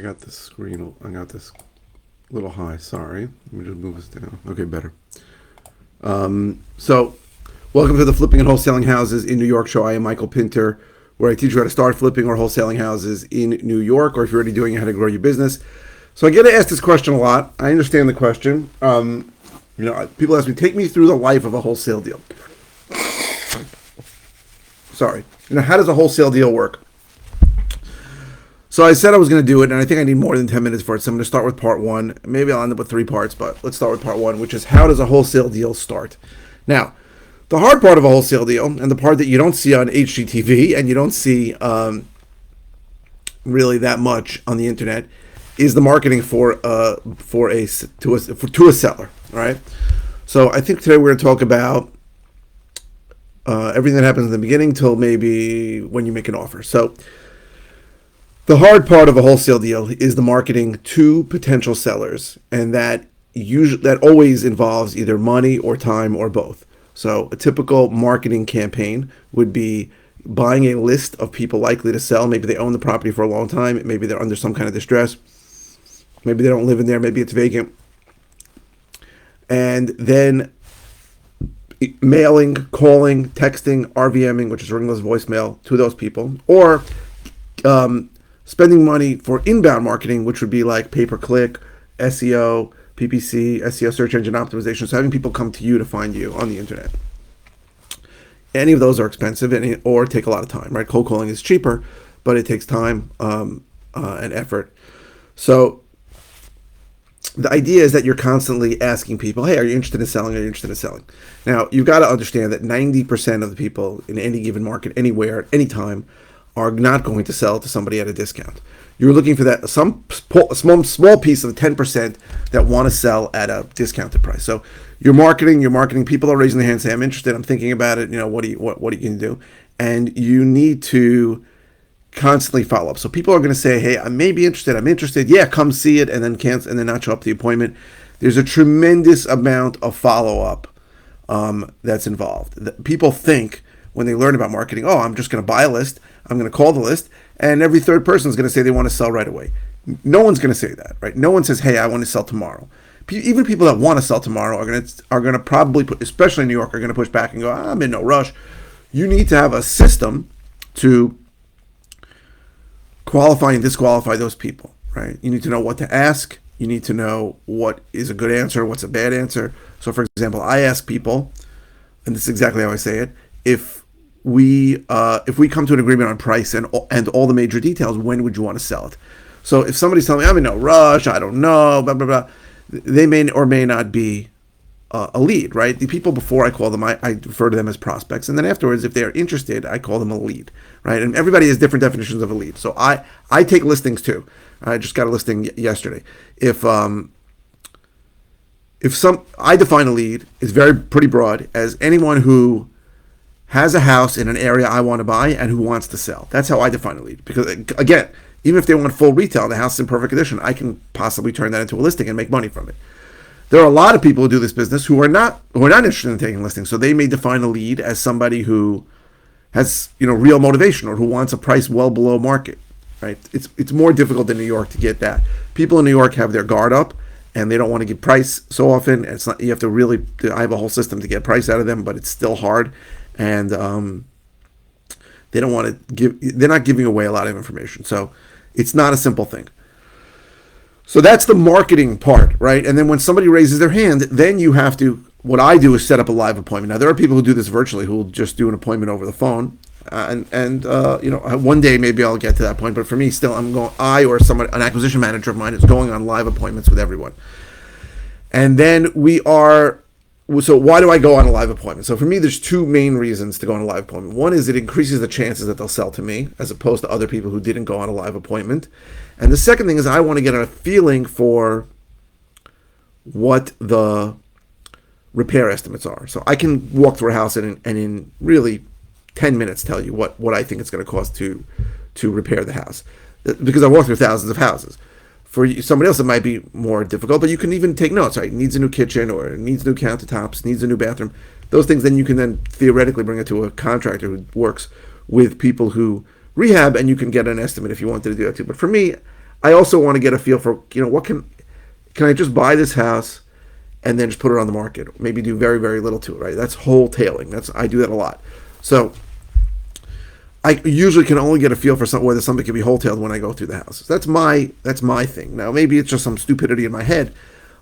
got this screen. I got this little high. Sorry. Let me just move this down. Okay, better. So, welcome to the Flipping and Wholesaling Houses in New York show. I am Michael Pinter, where I teach you how to start flipping or wholesaling houses in New York, or if you're already doing it, how to grow your business. So I get asked this question a lot. I understand the question. People ask me, take me through the life of a wholesale deal. Sorry. How does a wholesale deal work? So I said I was going to do it, and I think I need more than 10 minutes for it, so I'm going to start with part one. Maybe I'll end up with 3 parts, but let's start with part one, which is how does a wholesale deal start? Now, the hard part of a wholesale deal, and the part that you don't see on HGTV, and you don't see really that much on the internet, is the marketing to a seller, all right? So I think today we're going to talk about everything that happens in the beginning till maybe when you make an offer. So the hard part of a wholesale deal is the marketing to potential sellers, and that always involves either money or time or both. So a typical marketing campaign would be buying a list of people likely to sell. Maybe they own the property for a long time. Maybe they're under some kind of distress. Maybe they don't live in there. Maybe it's vacant. And then mailing, calling, texting, RVMing, which is ringless voicemail, to those people, or spending money for inbound marketing, which would be like pay-per-click, SEO, PPC, SEO, search engine optimization. So having people come to you to find you on the internet. Any of those are expensive or take a lot of time, right? Cold calling is cheaper, but it takes time and effort. So the idea is that you're constantly asking people, hey, are you interested in selling? Are you interested in selling? Now, you've got to understand that 90% of the people in any given market, anywhere, at any time, are not going to sell to somebody at a discount. You're looking for that small piece of the 10% that want to sell at a discounted price. So you're marketing. People are raising their hand, say, I'm interested. I'm thinking about it. What are you going to do? And you need to constantly follow up. So people are going to say, hey, I may be interested. I'm interested. Yeah, come see it, and then cancel, and then not show up to the appointment. There's a tremendous amount of follow up that's involved. People think when they learn about marketing, oh, I'm just going to buy a list. I'm going to call the list, and every third person is going to say they want to sell right away. No one's going to say that, right? No one says, hey, I want to sell tomorrow. Even people that want to sell tomorrow are going to probably put, especially in New York, are going to push back and go, I'm in no rush. You need to have a system to qualify and disqualify those people, right? You need to know what to ask. You need to know what is a good answer, what's a bad answer. So, for example, I ask people, and this is exactly how I say it, if we come to an agreement on price and all the major details, when would you want to sell it? So if somebody's telling me I'm in no rush, I don't know, blah blah blah, they may or may not be a lead, right? The people before I call them, I refer to them as prospects, and then afterwards, if they are interested, I call them a lead, right? And everybody has different definitions of a lead. So I take listings too. I just got a listing yesterday. I define a lead, it's pretty broad, as anyone who has a house in an area I want to buy and who wants to sell. That's how I define a lead. Because again, even if they want full retail and the house is in perfect condition, I can possibly turn that into a listing and make money from it. There are a lot of people who do this business who are not interested in taking listings. So they may define a lead as somebody who has real motivation or who wants a price well below market. Right? It's more difficult in New York to get that. People in New York have their guard up and they don't want to give price so often. It's not, you have to really, I have a whole system to get price out of them, but it's still hard. And they don't want to they're not giving away a lot of information. So it's not a simple thing. So that's the marketing part, right? And then when somebody raises their hand, then you have to, what I do is set up a live appointment. Now, there are people who do this virtually who will just do an appointment over the phone. One day maybe I'll get to that point. But for me, still, an acquisition manager of mine is going on live appointments with everyone. And then so why do I go on a live appointment? So for me, there's 2 main reasons to go on a live appointment. One is it increases the chances that they'll sell to me as opposed to other people who didn't go on a live appointment. And the second thing is I want to get a feeling for what the repair estimates are. So I can walk through a house and in really 10 minutes tell you what I think it's going to cost to repair the house. Because I walk through thousands of houses. For somebody else, it might be more difficult, but you can even take notes, right? It needs a new kitchen or it needs new countertops, needs a new bathroom. Those things, then you can then theoretically bring it to a contractor who works with people who rehab, and you can get an estimate if you wanted to do that too. But for me, I also want to get a feel for, what can I just buy this house and then just put it on the market? Maybe do very, very little to it, right? That's wholetailing. I do that a lot. So I usually can only get a feel for whether something can be wholetailed when I go through the house. That's my thing. Now maybe it's just some stupidity in my head,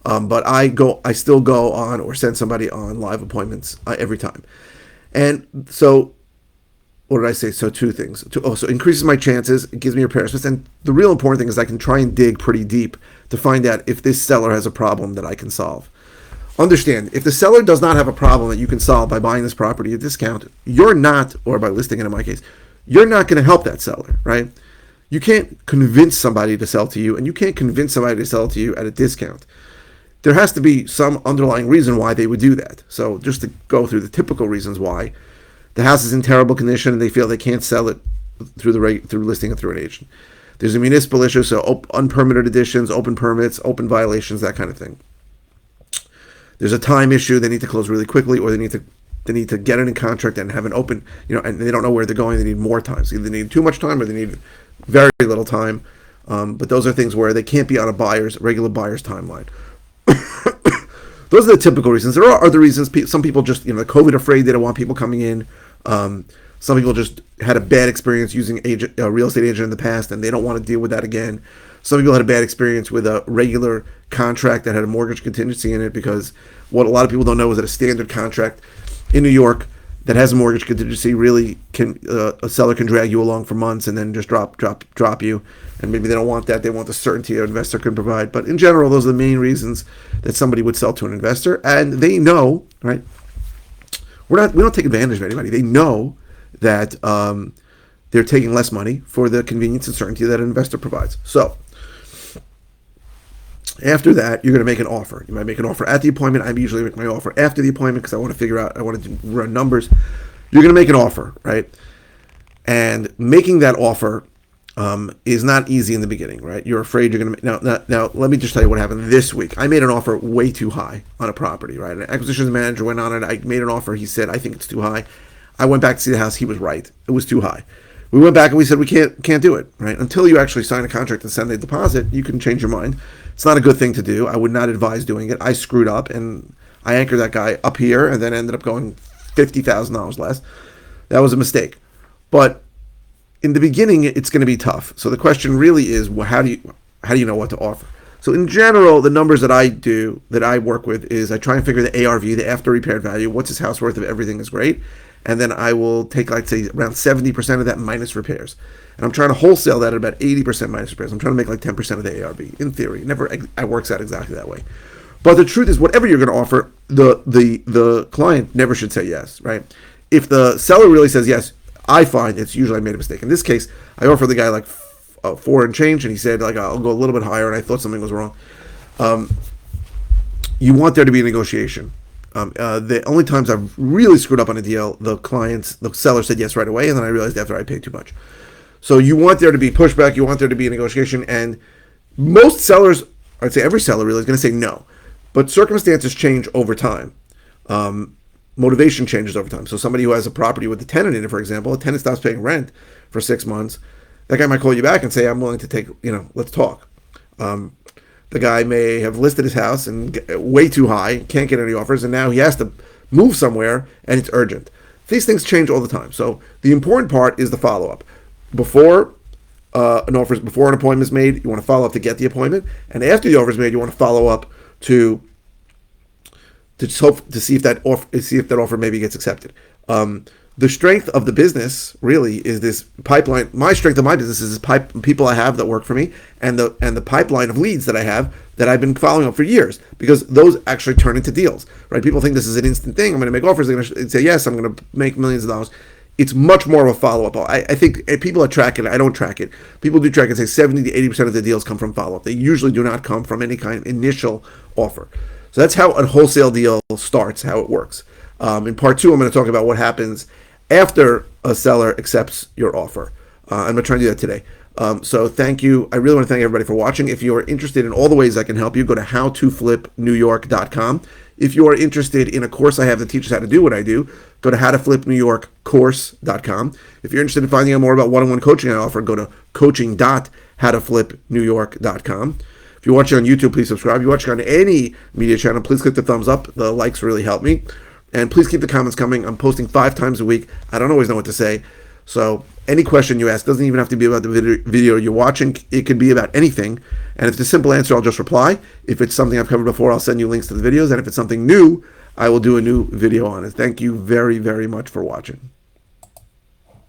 but I still go on or send somebody on live appointments every time. And so, what did I say? So two things. So it increases my chances. It gives me repair space. And the real important thing is I can try and dig pretty deep to find out if this seller has a problem that I can solve. Understand, if the seller does not have a problem that you can solve by buying this property at a discount, you're not, or by listing it in my case, you're not going to help that seller, right? You can't convince somebody to sell to you, and you can't convince somebody to sell to you at a discount. There has to be some underlying reason why they would do that. So just to go through the typical reasons why. The house is in terrible condition and they feel they can't sell it through listing it through an agent. There's a municipal issue, so unpermitted additions, open permits, open violations, that kind of thing. There's a time issue; they need to close really quickly, or they need to get it in contract and have an open, and they don't know where they're going. They need more time. So either they need too much time or they need very little time. But those are things where they can't be on a regular buyer's timeline. Those are the typical reasons. There are other reasons. Some people just, the COVID afraid, they don't want people coming in. Some people just had a bad experience using a real estate agent in the past, and they don't want to deal with that again. Some people had a bad experience with a regular contract that had a mortgage contingency in it, because what a lot of people don't know is that a standard contract in New York that has a mortgage contingency really can, a seller can drag you along for months and then just drop you. And maybe they don't want that. They want the certainty an investor can provide. But in general, those are the main reasons that somebody would sell to an investor. And they know, right? We don't take advantage of anybody. They know that they're taking less money for the convenience and certainty that an investor provides. So after that, you're going to make an offer. You might make an offer at the appointment. I usually make my offer after the appointment because I want to run numbers. You're going to make an offer, right? And making that offer is not easy in the beginning, right? You're afraid you're going to now let me just tell you what happened this week. I made an offer way too high on a property, right? An acquisitions manager went on it. I made an offer. He said, I think it's too high. I went back to see the house. He was right. It was too high. We went back and we said, we can't do it, right? Until you actually sign a contract and send the deposit, you can change your mind. It's not a good thing to do. I would not advise doing it. I screwed up and I anchored that guy up here and then ended up going $50,000 less. That was a mistake. But in the beginning, it's going to be tough. So the question really is, well, how do you know what to offer? So in general, the numbers that I work with is I try and figure the ARV, the after repaired value. What's his house worth if everything is great? And then I will take, like, say, around 70% of that minus repairs. And I'm trying to wholesale that at about 80% minus repairs. I'm trying to make like 10% of the ARV, in theory. It works out exactly that way. But the truth is, whatever you're going to offer, the client never should say yes, right? If the seller really says yes, I find it's usually I made a mistake. In this case, I offered the guy like 4 and change, and he said, like, I'll go a little bit higher, and I thought something was wrong. You want there to be a negotiation. The only times I've really screwed up on a deal, the seller said yes right away, and then I realized after I paid too much. So you want there to be pushback, you want there to be a negotiation, and most sellers, I'd say every seller really, is going to say no. But circumstances change over time. Motivation changes over time. So somebody who has a property with a tenant in it, for example, a tenant stops paying rent for 6 months, that guy might call you back and say, I'm willing to take, let's talk. The guy may have listed his house and way too high, can't get any offers, and now he has to move somewhere, and it's urgent. These things change all the time. So the important part is the follow-up. Before an appointment is made, you want to follow up to get the appointment, and after the offer is made, you want to follow up to see if that offer maybe gets accepted. The strength of the business really is this pipeline. My strength of my business is this people I have that work for me, and the pipeline of leads that I have that I've been following up for years, because those actually turn into deals, right? People think this is an instant thing. I'm going to make offers. They're going to say yes. I'm going to make millions of dollars. It's much more of a follow-up. I think people are tracking it. I don't track it. People do track it and say 70 to 80% of the deals come from follow-up. They usually do not come from any kind of initial offer. So that's how a wholesale deal starts, how it works. In part 2, I'm going to talk about what happens after a seller accepts your offer. I'm going to try and do that today. So thank you. I really want to thank everybody for watching. If you are interested in all the ways I can help you, go to howtoflipnewyork.com. If you are interested in a course I have that teaches how to do what I do, go to howtoflipnewyorkcourse.com. If you're interested in finding out more about one-on-one coaching I offer, go to coaching.howtoflipnewyork.com. howtoflipnewyork.com. If you're watching on YouTube, please subscribe. If you're watching on any media channel, please click the thumbs up. The likes really help me. And please keep the comments coming. I'm posting 5 times a week. I don't always know what to say. So any question you ask doesn't even have to be about the video you're watching. It could be about anything. And if it's a simple answer, I'll just reply. If it's something I've covered before, I'll send you links to the videos. And if it's something new, I will do a new video on it. Thank you very, very much for watching.